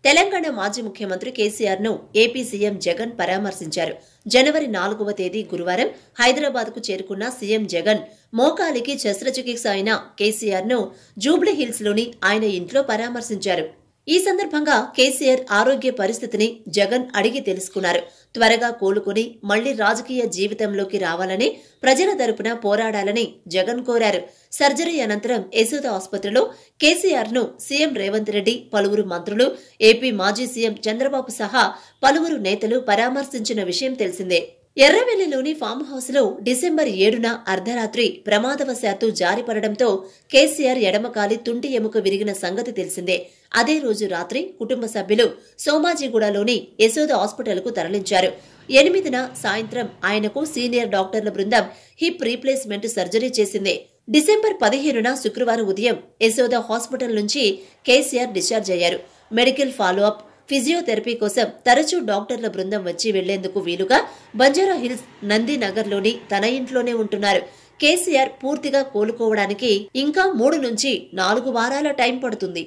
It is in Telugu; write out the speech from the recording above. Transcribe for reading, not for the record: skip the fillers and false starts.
తెలంగాణ మాజీ ముఖ్యమంత్రి కేసీఆర్ ను ఏపీ సీఎం జగన్ పరామర్శించారు. జనవరి 4వ తేదీ గురువారం హైదరాబాద్ కు చేరుకున్న సీఎం జగన్ మోకాలికి శస్త్రచికిత్స అయిన కేసీఆర్ ను జూబ్లీహిల్స్ లోని ఆయన ఇంట్లో పరామర్శించారు. ఈ సందర్భంగా కేసీఆర్ ఆరోగ్య పరిస్థితిని జగన్ అడిగి తెలుసుకున్నారు. త్వరగా కోలుకుని మళ్లీ రాజకీయ జీవితంలోకి రావాలని, ప్రజల తరపున పోరాడాలని జగన్ కోరారు. సర్జరీ అనంతరం యశోద ఆసుపత్రిలో కేసీఆర్ ను సీఎం రేవంత్ రెడ్డి, పలువురు మంత్రులు, ఏపీ మాజీ సీఎం చంద్రబాబు సహా పలువురు నేతలు పరామర్శించిన విషయం తెలిసిందే. ఎర్రవెల్లిలోని ఫామ్ హౌస్ లో డిసెంబర్ 7న అర్ధరాత్రి ప్రమాదవశాత్తు జారిపడడంతో కేసీఆర్ ఎడమకాలి తుంటి ఎముక విరిగిన సంగతి తెలిసిందే. అదే రోజు రాత్రి కుటుంబ సభ్యులు సోమాజిగూడలోని యశోద హాస్పిటల్ కు తరలించారు. 8న సాయంత్రం ఆయనకు సీనియర్ డాక్టర్ల బృందం హిప్ రీప్లేస్మెంట్ సర్జరీ చేసింది. డిసెంబర్ 15న శుక్రవారం ఉదయం యశోద హాస్పిటల్ నుంచి కేసీఆర్ డిశ్చార్జ్ అయ్యారు. మెడికల్ ఫాలోఅప్, ఫిజియోథెరపీ కోసం తరచూ డాక్టర్ల బృందం వచ్చి వెళ్లేందుకు వీలుగా బంజారాహిల్స్, నందినగర్లోని తన ఇంట్లోనే ఉంటున్నారు. కేసీఆర్ పూర్తిగా కోలుకోవడానికి ఇంకా 3 నుంచి 4 వారాల టైం పడుతుంది.